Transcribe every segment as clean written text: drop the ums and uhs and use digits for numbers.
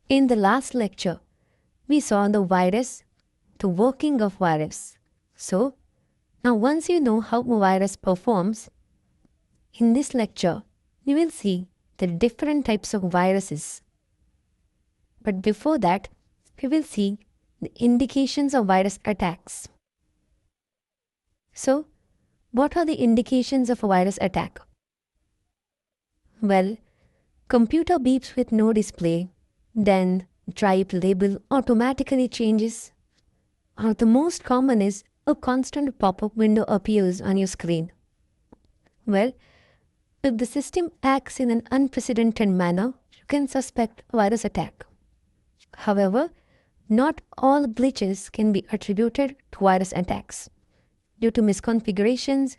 In the last lecture, we saw the virus, the working of virus. So, now once you know how a virus performs, in this lecture, you will see the different types of viruses. But before that, we will see the indications of virus attacks. So, what are the indications of a virus attack? Well, computer beeps with no display, then drive label automatically changes. Or the most common is a constant pop-up window appears on your screen. Well, if the system acts in an unprecedented manner, you can suspect a virus attack. However, not all glitches can be attributed to virus attacks due to misconfigurations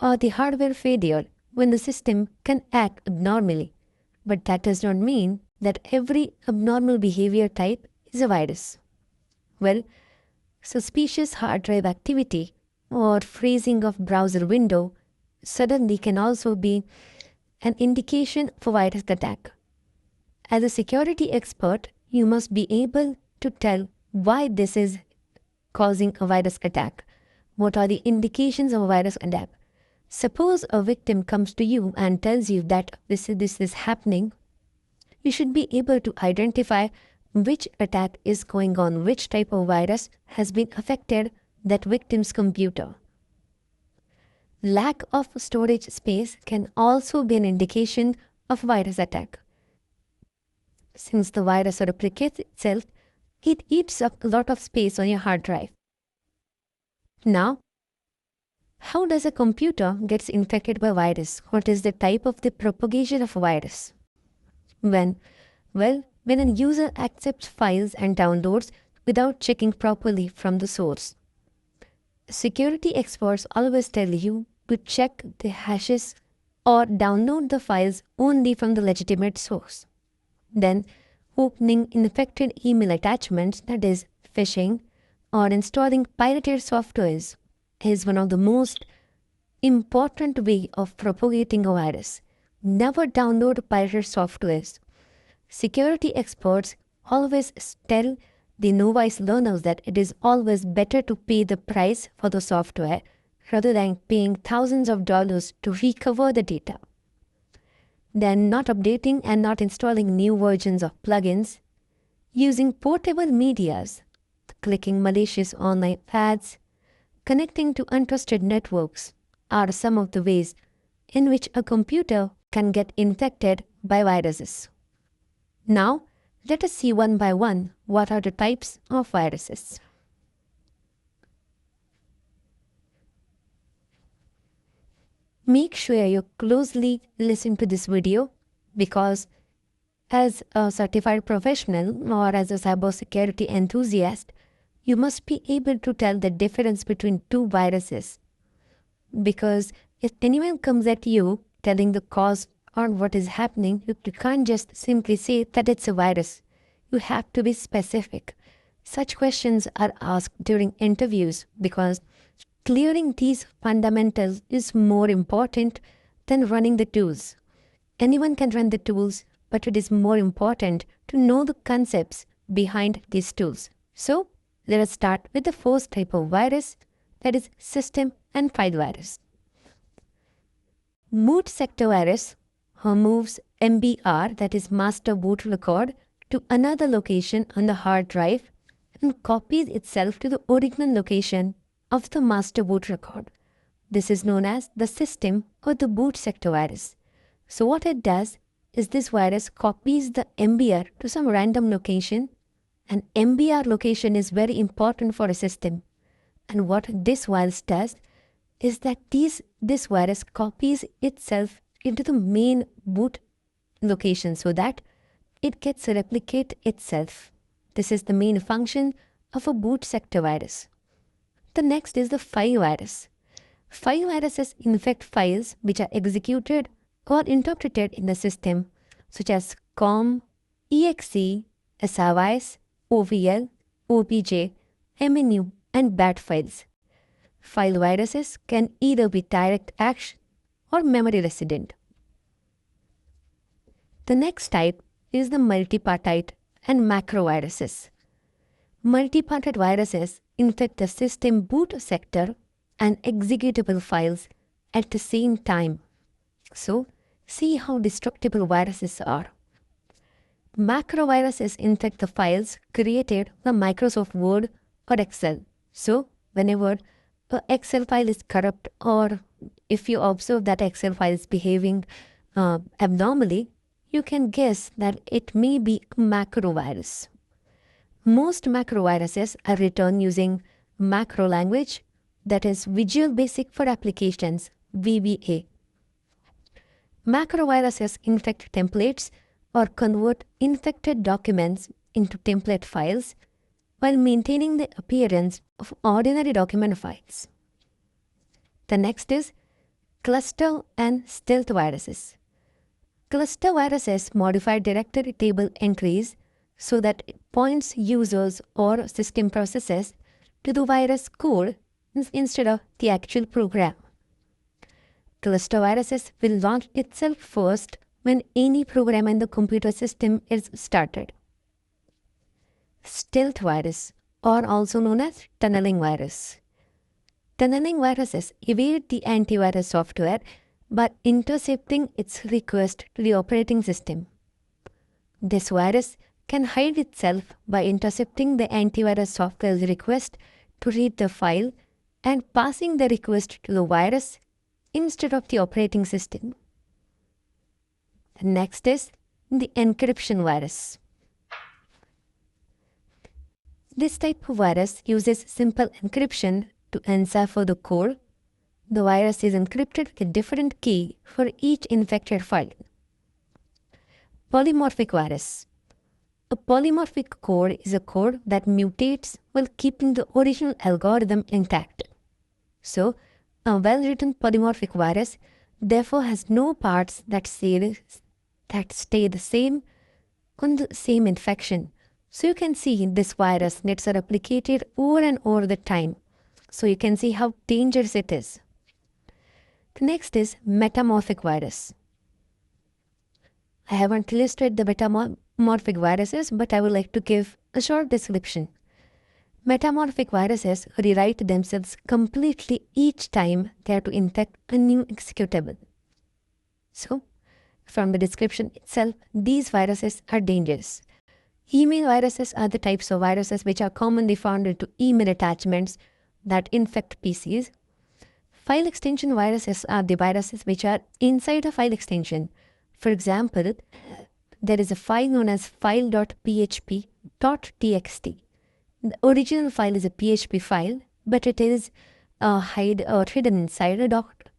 or the hardware failure when the system can act abnormally. But that does not mean that every abnormal behavior type is a virus. Well, suspicious hard drive activity or freezing of browser window suddenly can also be an indication of a virus attack. As a security expert, you must be able to tell why this is causing a virus attack. What are the indications of a virus attack? Suppose a victim comes to you and tells you that this is happening. You should be able to identify which attack is going on, which type of virus has been affected that victim's computer. Lack of storage space can also be an indication of virus attack. Since the virus replicates itself, it eats up a lot of space on your hard drive. Now, how does a computer get infected by virus? What is the type of the propagation of a virus? When a user accepts files and downloads without checking properly from the source. Security experts always tell you to check the hashes or download the files only from the legitimate source. Then, opening infected email attachments, that is, phishing, or installing pirated softwares is one of the most important way of propagating a virus. Never download pirated softwares. Security experts always tell the novice learners that it is always better to pay the price for the software rather than paying thousands of dollars to recover the data. Then not updating and not installing new versions of plugins, using portable medias, clicking malicious online ads, connecting to untrusted networks are some of the ways in which a computer can get infected by viruses. Now, let us see one by one what are the types of viruses. Make sure you closely listen to this video because as a certified professional or as a cybersecurity enthusiast, you must be able to tell the difference between two viruses. Because if anyone comes at you telling the cause or what is happening, you can't just simply say that it's a virus. You have to be specific. Such questions are asked during interviews because clearing these fundamentals is more important than running the tools. Anyone can run the tools, but it is more important to know the concepts behind these tools. So, let us start with the first type of virus, that is system and file virus. Boot sector virus moves MBR, that is master boot record, to another location on the hard drive and copies itself to the original location of the master boot record. This is known as the system or the boot sector virus. So what it does is this virus copies the MBR to some random location, and MBR location is very important for a system. And what this virus does is that this virus copies itself into the main boot location so that it gets replicate itself. This is the main function of a boot sector virus. The next is the file virus. File viruses infect files which are executed or interpreted in the system, such as COM, EXE, SRVs, OVL, OBJ, MNU, and BAT files. File viruses can either be direct action or memory resident. The next type is the multipartite and macroviruses. Multi-parted viruses infect the system boot sector and executable files at the same time. So, see how destructible viruses are. Macroviruses infect the files created from Microsoft Word or Excel. So, whenever an Excel file is corrupt, or if you observe that Excel file is behaving abnormally, you can guess that it may be a macrovirus. Most macroviruses are written using macro language, that is Visual Basic for Applications, VBA. Macroviruses infect templates or convert infected documents into template files while maintaining the appearance of ordinary document files. The next is cluster and stealth viruses. Cluster viruses modify directory table entries so that it points users or system processes to the virus code instead of the actual program. Cluster viruses will launch itself first when any program in the computer system is started. Stealth virus, or also known as tunneling virus. Tunneling viruses evade the antivirus software by intercepting its request to the operating system. This virus can hide itself by intercepting the antivirus software's request to read the file and passing the request to the virus instead of the operating system. Next is the encryption virus. This type of virus uses simple encryption to encipher the code. The virus is encrypted with a different key for each infected file. Polymorphic virus. A polymorphic code is a code that mutates while keeping the original algorithm intact. So, a well-written polymorphic virus therefore has no parts that stay the same on the same infection. So you can see this virus gets replicated over and over the time. So you can see how dangerous it is. The next is metamorphic virus. I haven't listed the metamorphic viruses, but I would like to give a short description. Metamorphic viruses rewrite themselves completely each time they are to infect a new executable. So, from the description itself, these viruses are dangerous. Email viruses are the types of viruses which are commonly found into email attachments that infect PCs. File extension viruses are the viruses which are inside a file extension. For example, there is a file known as file.php.txt. The original file is a PHP file, but it is hidden inside a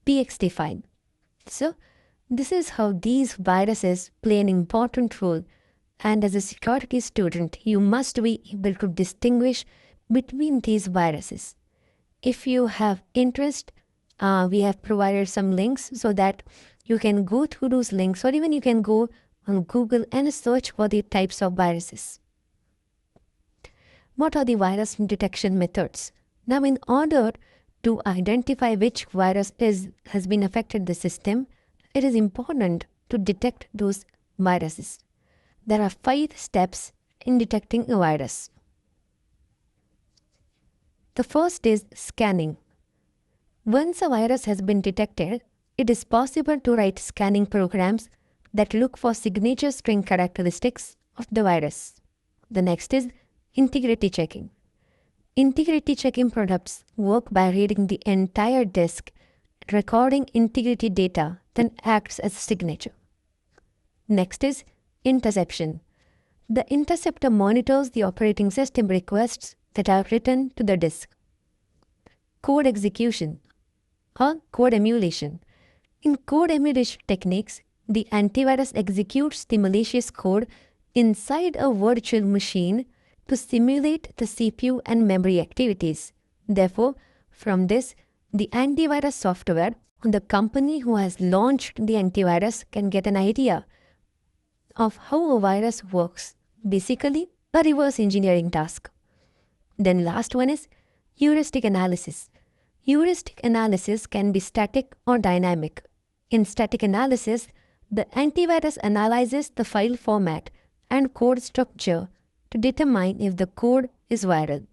.txt file. So, this is how these viruses play an important role, and as a security student, you must be able to distinguish between these viruses. If you have interest, we have provided some links so that you can go through those links, or even you can go on Google and search for the types of viruses. What are the virus detection methods? Now, in order to identify which virus has been affected the system, it is important to detect those viruses. There are 5 steps in detecting a virus. The first is scanning. Once a virus has been detected, it is possible to write scanning programs that look for signature string characteristics of the virus. The next is integrity checking. Integrity checking products work by reading the entire disk, recording integrity data, then acts as a signature. Next is interception. The interceptor monitors the operating system requests that are written to the disk. Code execution or code emulation. In code emulation techniques, the antivirus executes the malicious code inside a virtual machine to simulate the CPU and memory activities. Therefore, from this, the antivirus software or the company who has launched the antivirus can get an idea of how a virus works. Basically, a reverse engineering task. Then last one is heuristic analysis. Heuristic analysis can be static or dynamic. In static analysis, the antivirus analyzes the file format and code structure to determine if the code is viral.